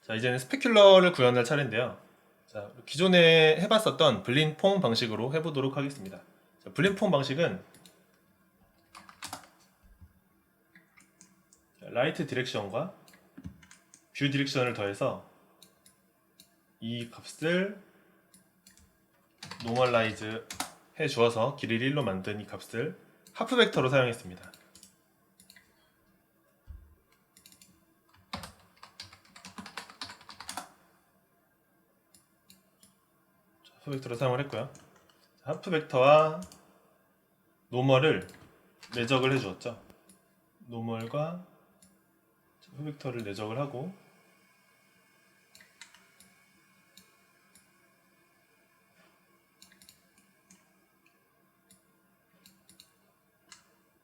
자, 이제는 스페큘러를 구현할 차례인데요. 자, 기존에 해봤었던 블린폼 방식으로 해보도록 하겠습니다. 자, 블린폼 방식은 라이트 디렉션과 뷰 디렉션을 더해서 이 값을 노멀라이즈 해 주어서 길이를 1로 만든 이 값을 하프 벡터로 사용했습니다. 하프 벡터로 사용을 했고요. 하프 벡터와 노멀을 내적을 해 주었죠. 노멀과 하프 벡터를 내적을 하고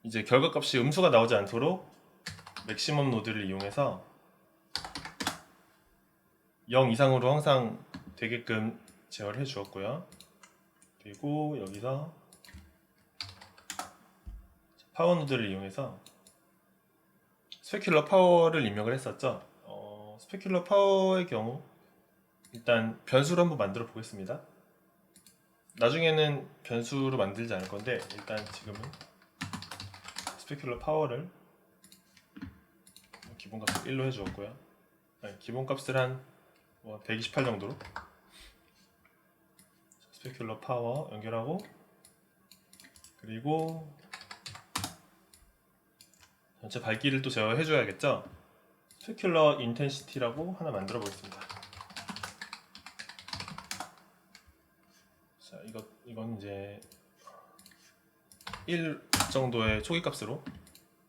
이제 결과값이 음수가 나오지 않도록 맥시멈 노드를 이용해서 0 이상으로 항상 되게끔 제어를 해 주었고요. 그리고 여기서 파워 노드를 이용해서 스페큘러 파워를 입력을 했었죠. 스페큘러 파워의 경우 일단 변수로 한번 만들어 보겠습니다. 나중에는 변수로 만들지 않을 건데 일단 지금은 스페큘러 파워를 기본값을 1로 해주었고요. 기본값을 한 128 정도로 스페큘러 파워 연결하고, 그리고 전체 밝기를 또 제어해줘야겠죠. 스페큘러 인텐시티라고 하나 만들어 보겠습니다. 자, 이건 이제 1 정도의 초기 값으로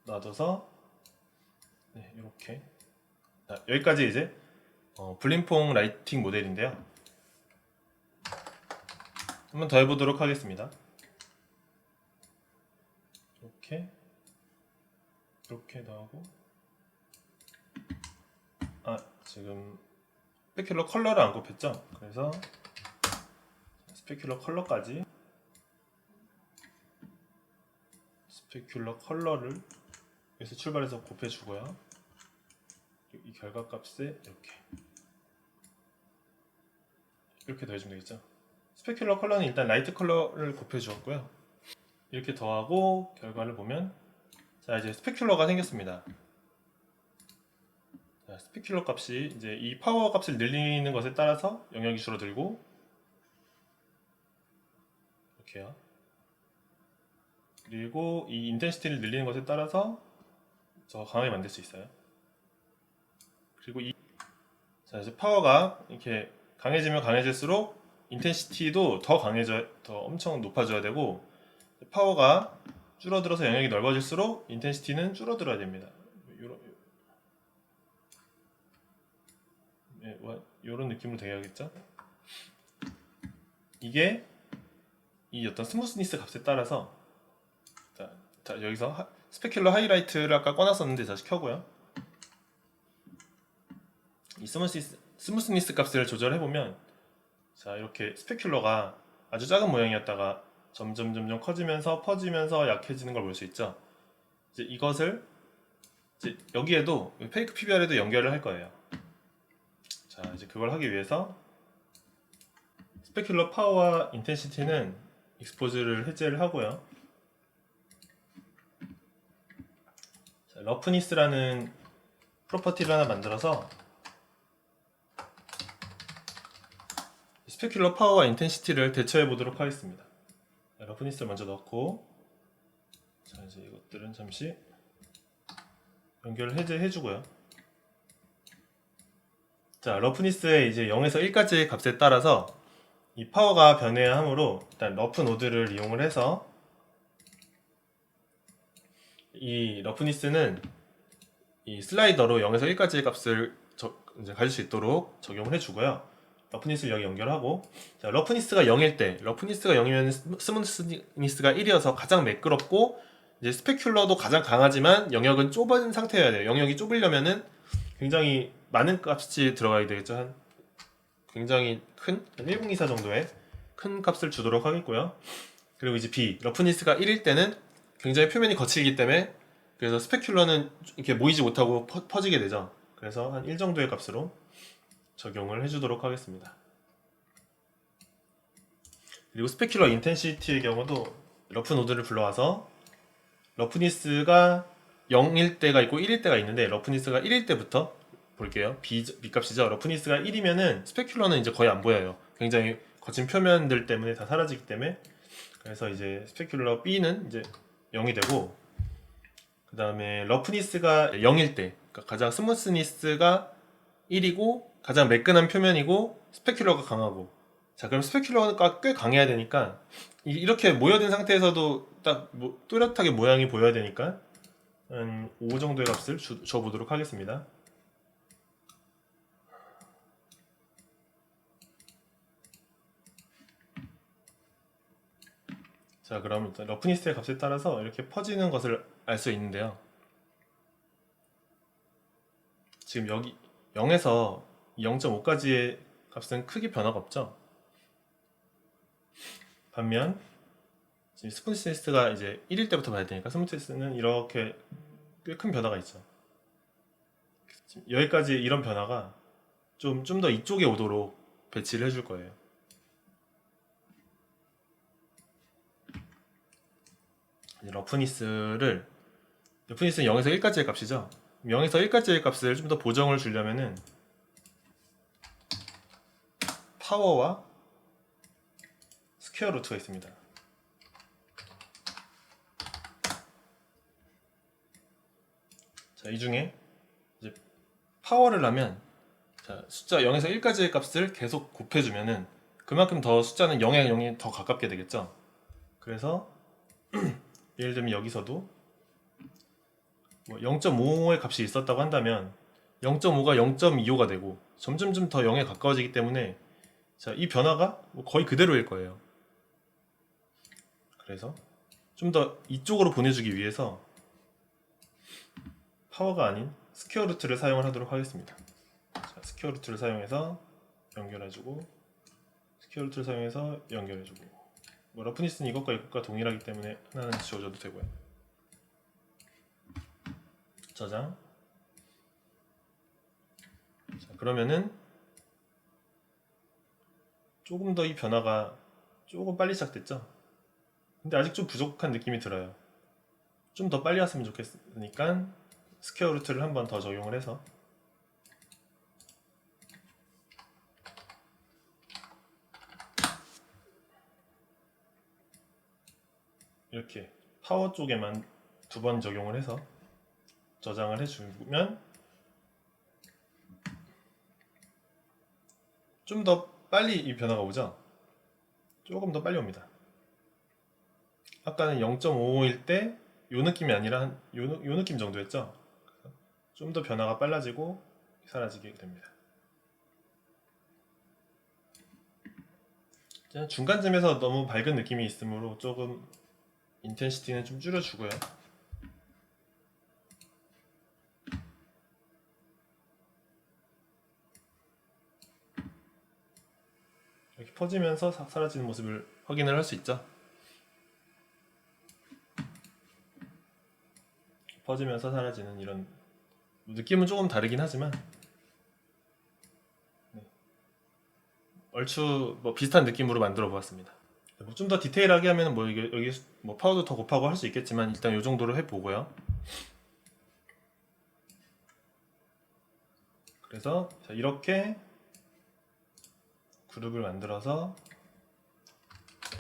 놔둬서 이렇게 여기까지 이제 블린폼 라이팅 모델인데요. 한번 더 해보도록 하겠습니다. 이렇게 나오고, 지금 스페큘러 컬러를 안 곱했죠? 그래서 스페큘러 컬러까지, 스페큘러 컬러를 여기서 출발해서 곱해주고요. 이 결과값에 이렇게 더해주면 되겠죠. 스페큘러 컬러는 일단 라이트 컬러를 곱해주었고요. 이렇게 더하고 결과를 보면, 자, 이제 스페큘러가 생겼습니다. 자, 스페큘러 값이 이제 이 파워 값을 늘리는 것에 따라서 영역이 줄어들고, 이렇게요. 그리고 이 인텐시티를 늘리는 것에 따라서 더 강하게 만들 수 있어요. 그리고 자, 이제 파워가 이렇게 강해지면 강해질수록 인텐시티도 더 엄청 높아져야 되고, 파워가 줄어들어서 영역이 넓어질수록 인텐시티는 줄어들어야 됩니다. 이런 느낌으로 돼야겠죠? 이게 이 어떤 스무스니스 값에 따라서, 자, 여기서 스페큘러 하이라이트를 아까 꺼놨었는데 다시 켜고요. 이 스무스니스 값을 조절해보면, 자, 이렇게 스페큘러가 아주 작은 모양이었다가 점점 커지면서 퍼지면서 약해지는 걸 볼 수 있죠. 이제 이것을 이제 여기에도 페이크 PBR에도 연결을 할 거예요. 자, 이제 그걸 하기 위해서 스페큘러 파워와 인텐시티는 익스포즈를 해제를 하고요. 자, 러프니스라는 프로퍼티를 하나 만들어서 스페큘러 파워와 인텐시티를 대처해 보도록 하겠습니다. 러프니스를 먼저 넣고, 자, 이제 이것들은 잠시 연결을 해제해 주고요. 자, 러프니스의 이제 0에서 1까지의 값에 따라서 이 파워가 변해야 하므로 일단 러프 노드를 이용을 해서 이 러프니스는 이 슬라이더로 0에서 1까지의 값을 이제 가질 수 있도록 적용을 해주고요. 러프니스를 여기 연결하고, 자, 러프니스가 0일 때, 러프니스가 0이면 스무스니스가 1이어서 가장 매끄럽고, 이제 스페큘러도 가장 강하지만 영역은 좁은 상태여야 돼요. 영역이 좁으려면은 굉장히 많은 값이 들어가야 되겠죠. 굉장히 큰 1024 정도의 큰 값을 주도록 하겠고요. 그리고 이제 B, 러프니스가 1일 때는 굉장히 표면이 거칠기 때문에, 그래서 스페큘러는 이렇게 모이지 못하고 퍼지게 되죠. 그래서 한 1 정도의 값으로 적용을 해주도록 하겠습니다. 그리고 스페큘러 인텐시티의 경우도 러프 노드를 불러와서 러프니스가 0일 때가 있고 1일 때가 있는데 러프니스가 1일 때부터 볼게요. B 값이죠. 러프니스가 1이면은 스페큘러는 이제 거의 안 보여요. 굉장히 거친 표면들 때문에 다 사라지기 때문에. 그래서 이제 스페큘러 B는 이제 0이 되고, 그 다음에 러프니스가 0일 때, 그러니까 가장 스무스니스가 1이고 가장 매끈한 표면이고 스페큘러가 강하고. 자, 그럼 스페큘러가 꽤 강해야 되니까 이렇게 모여든 상태에서도 딱 뚜렷하게 모양이 보여야 되니까 한 5 정도의 값을 줘보도록 하겠습니다. 자, 그럼 일단 러프니스의 값에 따라서 이렇게 퍼지는 것을 알 수 있는데요. 지금 여기 0에서 0.5까지의 값은 크게 변화가 없죠. 반면 지금 스무스니스가 이제 1일 때부터 봐야 되니까 스무스니스는 이렇게 꽤 큰 변화가 있죠. 여기까지 이런 변화가 좀 더 이쪽에 오도록 배치를 해줄 거예요. 러프니스는 0에서 1까지의 값이죠. 0에서 1까지의 값을 좀 더 보정을 주려면은 파워와 스퀘어 루트가 있습니다. 자, 이 중에 이제 파워를 하면, 자, 숫자 0에서 1까지의 값을 계속 곱해주면은 그만큼 더 숫자는 0에 0이 더 가깝게 되겠죠. 그래서 예를 들면 여기서도 0.5의 값이 있었다고 한다면 0.5가 0.25가 되고 점점점 더 0에 가까워지기 때문에, 자, 이 변화가 거의 그대로일 거예요. 그래서 좀 더 이쪽으로 보내주기 위해서 파워가 아닌 스퀘어 루트를 사용을 하도록 하겠습니다. 자, 스퀘어 루트를 사용해서 연결해주고, 스퀘어 루트를 사용해서 연결해주고, 러프니스는 이것과 이것과 동일하기 때문에 하나는 지워줘도 되고요. 저장. 자, 그러면은 조금 더 이 변화가 조금 빨리 시작됐죠? 근데 아직 좀 부족한 느낌이 들어요. 좀 더 빨리 왔으면 좋겠으니까 스퀘어 루트를 한 번 더 적용을 해서 이렇게 파워 쪽에만 2번 적용을 해서 저장을 해주면 좀 더 빨리 이 변화가 오죠? 조금 더 빨리 옵니다. 아까는 0.55일 때 요 느낌이 아니라 요 느낌 정도였죠? 좀 더 변화가 빨라지고 사라지게 됩니다. 중간쯤에서 너무 밝은 느낌이 있으므로 조금 인텐시티는 좀 줄여주고요. 이렇게 퍼지면서 사라지는 모습을 확인을 할 수 있죠. 퍼지면서 사라지는 이런 느낌은 조금 다르긴 하지만, 네, 얼추 비슷한 느낌으로 만들어 보았습니다. 좀 더 디테일하게 하면 여기 파워도 더 곱하고 할 수 있겠지만 일단 이 정도로 해보고요. 그래서 자, 이렇게 그룹을 만들어서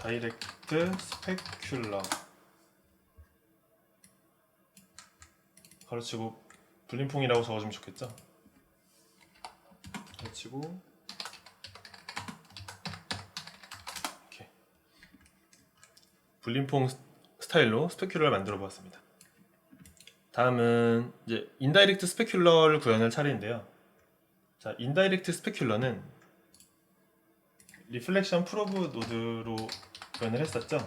다이렉트 스페큘러 가로치고 불림풍이라고 적어주면 좋겠죠. 가로치고 이렇게 불림풍 스타일로 스페큘러를 만들어 보았습니다. 다음은 이제 인다이렉트 스페큘러를 구현할 차례인데요. 자, 인다이렉트 스페큘러는 리플렉션 프로브 노드로 구현을 했었죠.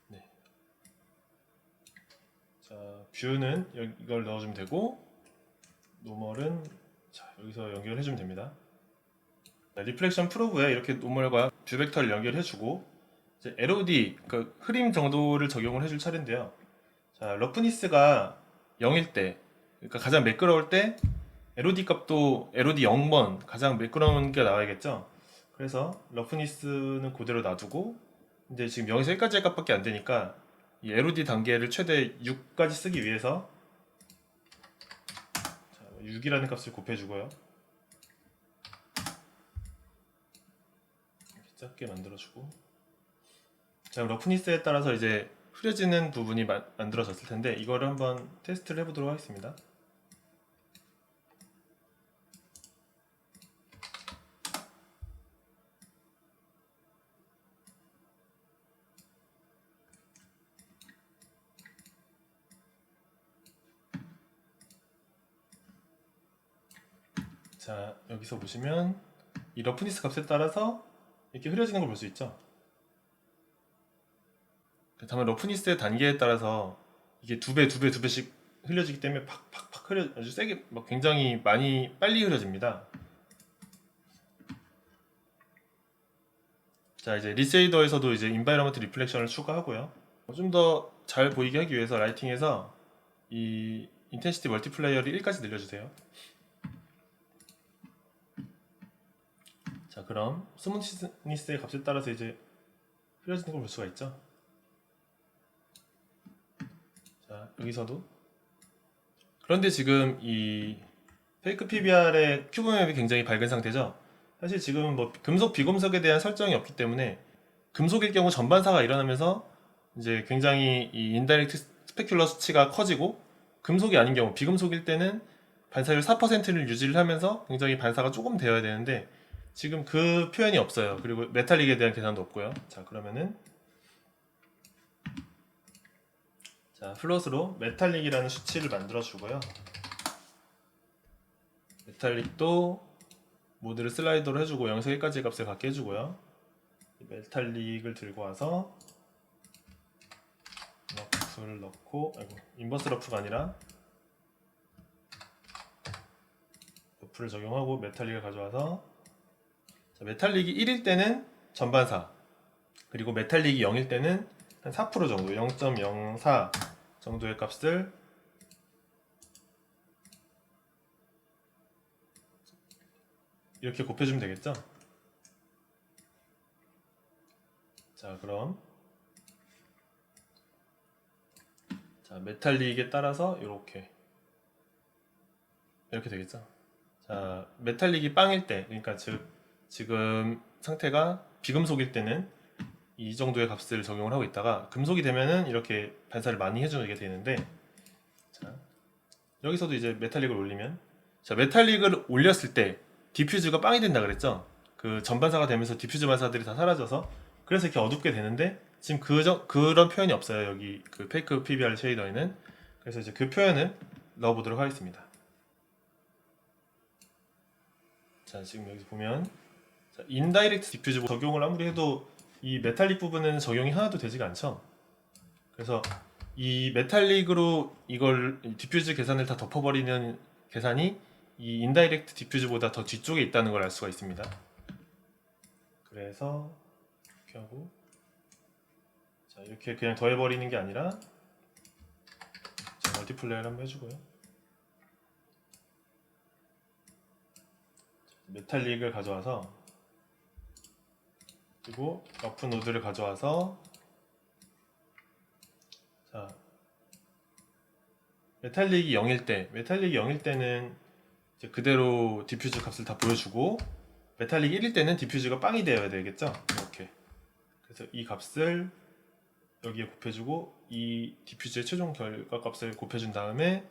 네. 자, 뷰는 이걸 넣어주면 되고, 노멀은 자, 여기서 연결해주면 됩니다. 자, 리플렉션 프로브에 이렇게 노멀과 뷰 벡터를 연결해주고, 이제 LOD, 그 흐림 정도를 적용을 해줄 차례인데요. 자, 러프니스가 0일 때, 그러니까 가장 매끄러울 때 LOD 값도 LOD 0번 가장 매끄러운 게 나와야겠죠. 그래서 러프니스는 그대로 놔두고 이제 지금 0에서 1까지의 값밖에 안 되니까 이 LOD 단계를 최대 6까지 쓰기 위해서 6이라는 값을 곱해주고요. 이렇게 작게 만들어주고, 자, 러프니스에 따라서 이제 흐려지는 부분이 만들어졌을 텐데 이거를 한번 테스트를 해보도록 하겠습니다. 자, 여기서 보시면 이 러프니스 값에 따라서 이렇게 흐려지는 걸 볼 수 있죠. 다만 러프니스의 단계에 따라서 이게 두 배씩 흘려지기 때문에 팍팍팍 아주 세게 막 굉장히 많이 빨리 흐려집니다. 자, 이제 리쉐이더에서도 이제 인바이러먼트 리플렉션을 추가하고요. 좀 더 잘 보이게 하기 위해서 라이팅에서 이 인텐시티 멀티플라이어를 1까지 늘려주세요. 자, 그럼 스무니스의 값에 따라서 이제 흐려지는 걸 볼 수가 있죠. 자, 여기서도. 그런데 지금 이 페이크 PBR의 큐브맵이 굉장히 밝은 상태죠. 사실 지금 뭐 금속 비금속에 대한 설정이 없기 때문에 금속일 경우 전반사가 일어나면서 이제 굉장히 이 인다이렉트 스페큘러 수치가 커지고, 금속이 아닌 경우 비금속일 때는 반사율 4%를 유지를 하면서 굉장히 반사가 조금 되어야 되는데 지금 그 표현이 없어요. 그리고 메탈릭에 대한 계산도 없고요. 자, 그러면은 자, 플롯으로 메탈릭이라는 수치를 만들어 주고요. 메탈릭도 모드를 슬라이더로 해주고 0에서 1까지의 값을 갖게 해주고요. 메탈릭을 들고 와서 러프를 넣고, 아이고, 인버스 러프가 아니라 러프를 적용하고 메탈릭을 가져와서, 자, 메탈릭이 1일 때는 전반사, 그리고 메탈릭이 0일 때는 한 4% 정도, 0.04 정도의 값을 이렇게 곱해주면 되겠죠? 자, 그럼 자, 메탈릭에 따라서 이렇게 되겠죠? 자, 메탈릭이 빵일 때, 그러니까 즉 지금 상태가 비금속일 때는 이 정도의 값을 적용을 하고 있다가 금속이 되면은 이렇게 반사를 많이 해주게 되는데, 자, 여기서도 이제 메탈릭을 올리면, 자, 메탈릭을 올렸을 때 디퓨즈가 빵이 된다 그랬죠? 그 전반사가 되면서 디퓨즈 반사들이 다 사라져서 그래서 이렇게 어둡게 되는데 지금 그런 표현이 없어요. 여기 그 페이크 PBR 쉐이더에는. 그래서 이제 그 표현을 넣어보도록 하겠습니다. 자, 지금 여기 보면 자, 인다이렉트 디퓨즈 적용을 아무리 해도 이 메탈릭 부분은 적용이 하나도 되지가 않죠. 그래서 이 메탈릭으로 이걸 디퓨즈 계산을 다 덮어버리는 계산이 이 인다이렉트 디퓨즈보다 더 뒤쪽에 있다는 걸 알 수가 있습니다. 그래서 이렇게 하고, 자, 이렇게 그냥 더해버리는 게 아니라 자, 멀티플레이를 한번 해주고요. 메탈릭을 가져와서, 그리고 러프 노드를 가져와서, 자, 메탈릭이 0일 때는 이제 그대로 디퓨즈 값을 다 보여주고, 메탈릭 1일 때는 디퓨즈가 빵이 되어야 되겠죠? 이렇게. 그래서 이 값을 여기에 곱해주고, 이 디퓨즈의 최종 결과 값을 곱해준 다음에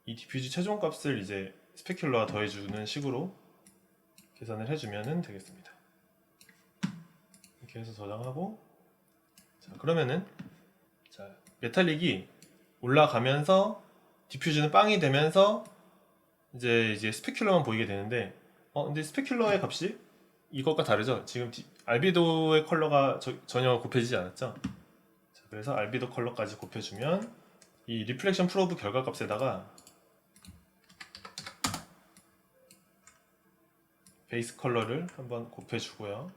이 디퓨즈 최종 값을 이제 스페큘러와 더해주는 식으로 계산을 해주면 되겠습니다. 이렇게 해서 저장하고, 자, 그러면은 자, 메탈릭이 올라가면서 디퓨즈는 빵이 되면서 이제 스페큘러만 보이게 되는데, 근데 스페큘러의 값이 이것과 다르죠? 지금 알비도의 컬러가 전혀 곱해지지 않았죠? 자, 그래서 알비도 컬러까지 곱해주면 이 리플렉션 프로브 결과값에다가 베이스 컬러를 한번 곱해주고요.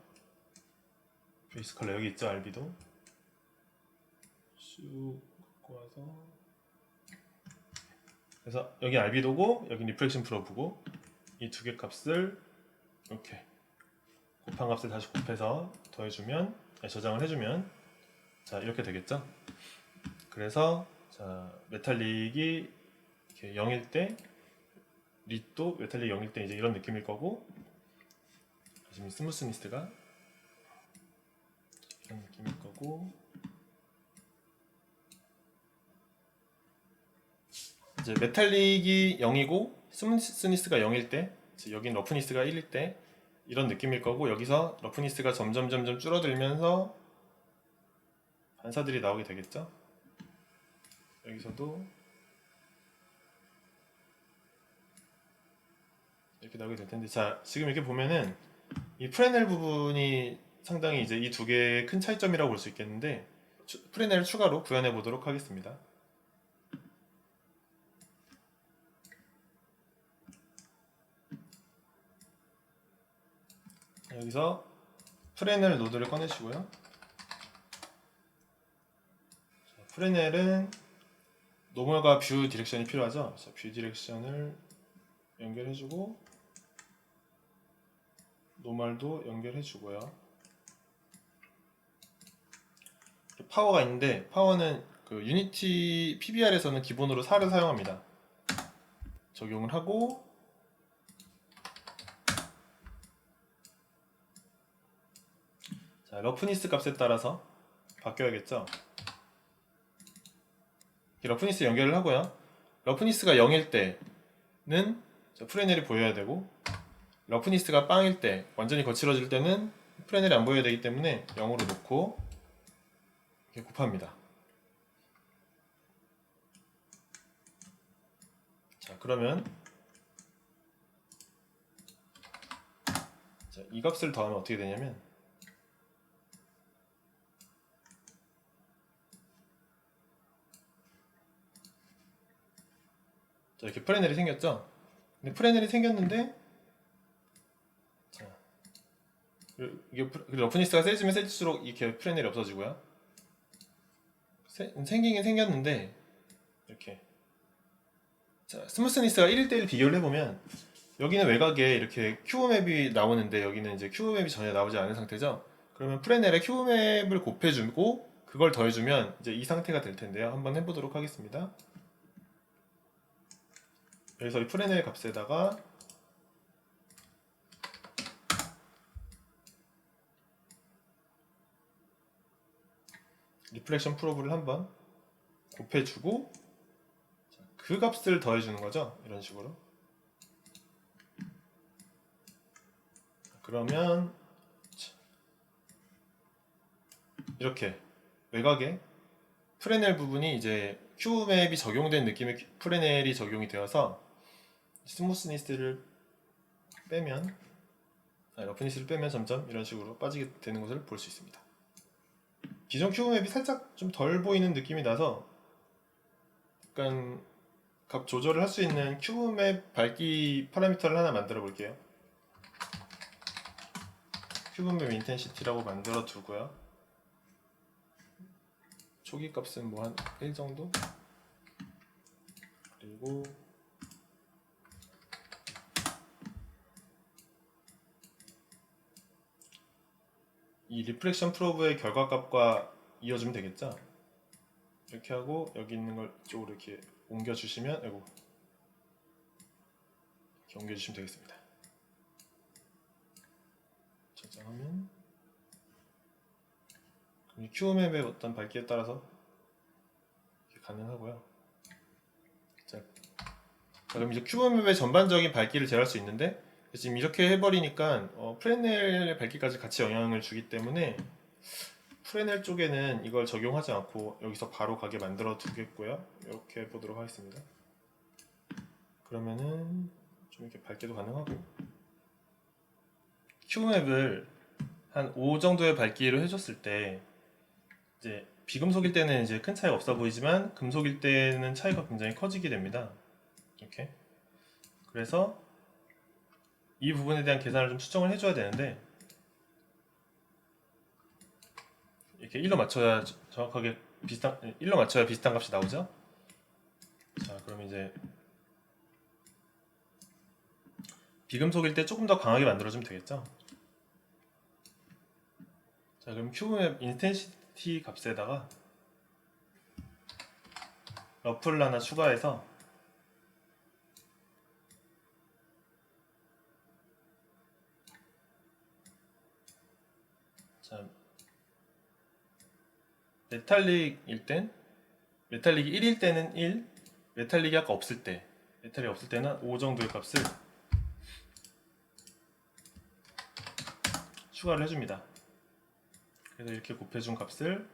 베이스 컬러 여기 있죠? 알비도 쭉 갖고 와서 그래서 여기 알비도고 여기 리프렉션 프로브고 이 두 개 값을 이렇게 곱한 값을 다시 곱해서 더해주면 저장을 해주면 자 이렇게 되겠죠. 그래서 자 메탈릭이 이렇게 0일 때 릿도 메탈릭 0일 때 이제 이런 느낌일 거고 지금 스무스니스가 이런 느낌일 거고 이제 메탈릭이 0이고 스무스니스가 0일 때 여긴 러프니스가 1일 때 이런 느낌일 거고 여기서 러프니스가 점점 줄어들면서 반사들이 나오게 되겠죠. 여기서도 이렇게 나오게 될 텐데 자 지금 이렇게 보면은 이 프레넬 부분이 상당히 이제 이 두 개의 큰 차이점이라고 볼 수 있겠는데 프레넬을 추가로 구현해 보도록 하겠습니다. 여기서 프레넬 노드를 꺼내시고요. 프레넬은 노멀과 뷰 디렉션이 필요하죠. 자, 뷰 디렉션을 연결해주고 노멀도 연결해주고요. 파워가 있는데 파워는 그 유니티 PBR에서는 기본으로 4를 사용합니다. 적용을 하고 자, 러프니스 값에 따라서 바뀌어야겠죠. 러프니스 연결을 하고요. 러프니스가 0일 때는 프레넬이 보여야 되고 러프니스가 빵일 때 완전히 거칠어질 때는 프레넬이 안 보여야 되기 때문에 0으로 놓고 이렇게 곱합니다. 자 그러면 자, 이 값을 더하면 어떻게 되냐면 자, 이렇게 프레넬이 생겼죠? 근데 프레넬이 생겼는데 자, 이게 러프니스가 세지면 세질수록 이렇게 프레넬이 없어지고요. 생기긴 생겼는데 이렇게 자, 스무스니스가 1대1 비교를 해보면 여기는 외곽에 이렇게 큐브맵이 나오는데 여기는 이제 큐브맵이 전혀 나오지 않은 상태죠. 그러면 프레넬에 큐브맵을 곱해주고 그걸 더해주면 이제 이 상태가 될 텐데요. 한번 해보도록 하겠습니다. 여기서 이 프레넬 값에다가 리플렉션 프로브를 한번 곱해주고 그 값을 더해주는 거죠. 이런 식으로. 그러면 이렇게 외곽에 프레넬 부분이 이제 큐브맵이 적용된 느낌의 프레넬이 적용이 되어서 스무스니스를 빼면 러프니스를 빼면 점점 이런 식으로 빠지게 되는 것을 볼 수 있습니다. 기존 큐브맵이 살짝 좀 덜 보이는 느낌이 나서 약간 값 조절을 할 수 있는 큐브맵 밝기 파라미터를 하나 만들어 볼게요. 큐브맵 인텐시티라고 만들어 두고요. 초기 값은 뭐 한 1 정도? 그리고 이 리프렉션 프로브의 결과값과 이어주면 되겠죠? 이렇게 하고 여기 있는 걸 이쪽으로 이렇게 옮겨주시면 이렇게 옮겨주시면 되겠습니다. 저장하면 이 큐브맵의 어떤 밝기에 따라서 가능하고요. 자, 그럼 이제 큐브맵의 전반적인 밝기를 제어할 수 있는데 지금 이렇게 해버리니까 프레넬의 밝기까지 같이 영향을 주기 때문에 프레넬 쪽에는 이걸 적용하지 않고 여기서 바로 가게 만들어 두겠고요. 이렇게 해보도록 하겠습니다. 그러면은 좀 이렇게 밝게도 가능하고 큐브맵을 한 5 정도의 밝기로 해줬을 때 이제 비금속일 때는 이제 큰 차이가 없어 보이지만 금속일 때는 차이가 굉장히 커지게 됩니다. 이렇게 그래서 이 부분에 대한 계산을 좀 수정을 해줘야 되는데 이렇게 1로 맞춰야 정확하게 비슷한 1로 맞춰야 비슷한 값이 나오죠. 자 그럼 이제 비금속일 때 조금 더 강하게 만들어주면 되겠죠. 자, 그럼 큐브맵 인텐시티 값에다가 러프를 하나 추가해서 자, 메탈릭일 땐 메탈릭이 1일 때는 1, 메탈릭이 아까 없을 때 메탈릭이 없을 때는 5 정도의 값을 추가를 해줍니다. 그래서 이렇게 곱해준 값을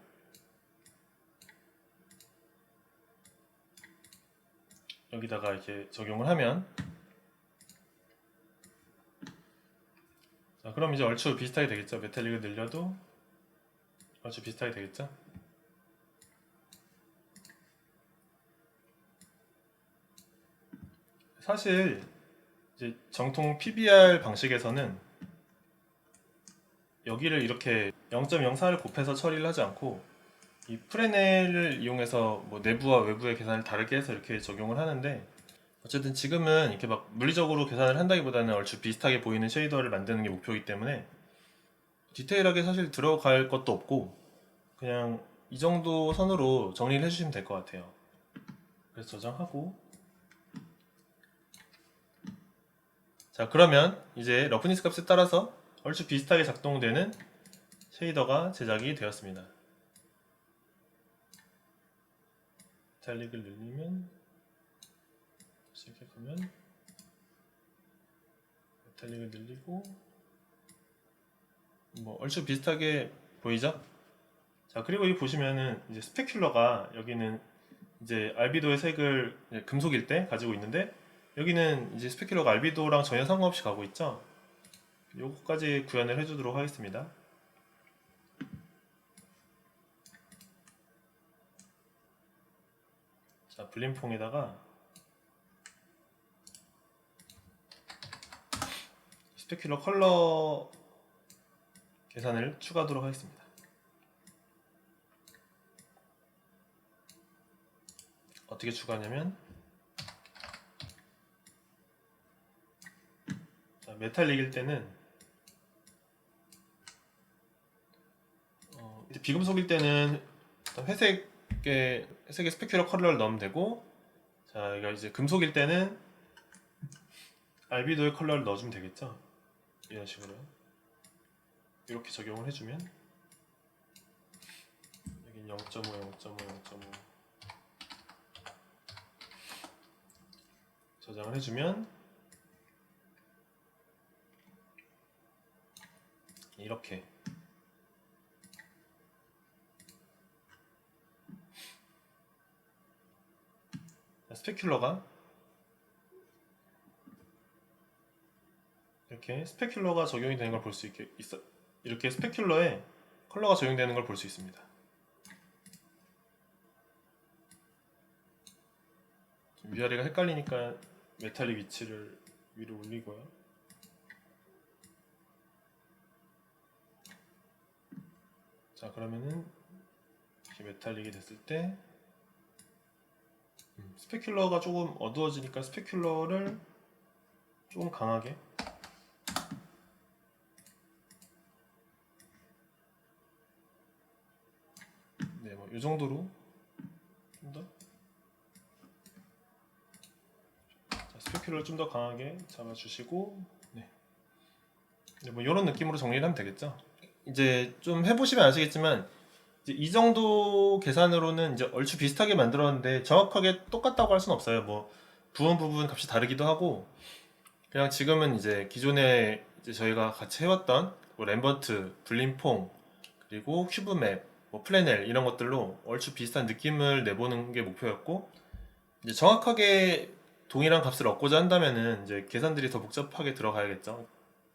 여기다가 이렇게 적용을 하면 자, 그럼 이제 얼추 비슷하게 되겠죠. 메탈릭을 늘려도 얼추 비슷하게 되겠죠. 사실 이제 정통 PBR 방식에서는 여기를 이렇게 0.04를 곱해서 처리를 하지 않고 이 프레넬을 이용해서 뭐 내부와 외부의 계산을 다르게 해서 이렇게 적용을 하는데, 어쨌든 지금은 이렇게 막 물리적으로 계산을 한다기보다는 얼추 비슷하게 보이는 쉐이더를 만드는 게 목표이기 때문에 디테일하게 사실 들어갈 것도 없고 그냥 이 정도 선으로 정리를 해주시면 될 것 같아요. 그래서 저장하고, 자 그러면 이제 러프니스 값에 따라서 얼추 비슷하게 작동되는 쉐이더가 제작이 되었습니다. 메탈릭을 늘리면 이렇게 보면 메탈릭을 늘리고 뭐 얼추 비슷하게 보이죠? 자 그리고 여기 보시면은 이제 스페큘러가 여기는 이제 알비도의 색을 금속일 때 가지고 있는데 여기는 이제 스페큘러가 알비도랑 전혀 상관없이 가고 있죠. 요거까지 구현을 해주도록 하겠습니다. 자 블림퐁에다가 스페큘러 컬러 계산을 추가하도록 하겠습니다. 어떻게 추가하냐면 자, 메탈릭일 때는 비금속일 때는 회색의 스페큘러 컬러를 넣으면 되고, 자 이거 이제 금속일 때는 알비도의 컬러를 넣어주면 되겠죠. 이런 식으로 이렇게 적용을 해주면 여기 0.5, 0.5, 0.5 저장을 해주면 이렇게 스페큘러가 이렇게 스페큘러가 적용이 되는 걸 볼 수 있어. 이렇게 스페큘러에 컬러가 적용되는 걸 볼 수 있습니다. 위아래가 헷갈리니까 메탈릭 위치를 위로 올리고요. 자 그러면은 이렇게 메탈릭이 됐을 때 스페큘러가 조금 어두워지니까 스페큘러를 조금 강하게 네, 뭐 이 정도로 좀 더 스페큘러를 좀 더 강하게 잡아주시고 네. 뭐 이런 느낌으로 정리를 하면 되겠죠. 이제 좀 해보시면 아시겠지만 이제 이 정도 계산으로는 이제 얼추 비슷하게 만들었는데 정확하게 똑같다고 할 수는 없어요. 뭐 부분 값이 다르기도 하고 그냥 지금은 이제 기존에 이제 저희가 같이 해왔던 뭐 램버트, 블림퐁 그리고 큐브맵, 뭐 플래넬 이런 것들로 얼추 비슷한 느낌을 내보는 게 목표였고, 이제 정확하게 동일한 값을 얻고자 한다면은 이제 계산들이 더 복잡하게 들어가야겠죠.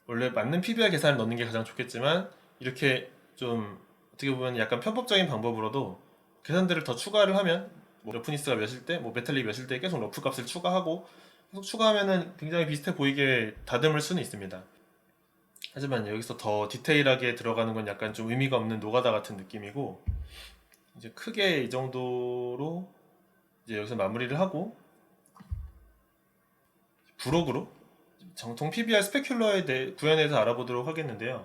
원래 맞는 PBR 계산을 넣는 게 가장 좋겠지만 이렇게 좀 어떻게 보면 약간 편법적인 방법으로도 계산들을 더 추가를 하면 뭐 러프니스가 몇일 때, 뭐 메탈릭 몇일 때 계속 러프 값을 추가하고 계속 추가하면은 굉장히 비슷해 보이게 다듬을 수는 있습니다. 하지만 여기서 더 디테일하게 들어가는 건 약간 좀 의미가 없는 노가다 같은 느낌이고, 이제 크게 이 정도로 이제 여기서 마무리를 하고 부록으로 정통 PBR 스페큘러에 대해 구현에 대해서 알아보도록 하겠는데요.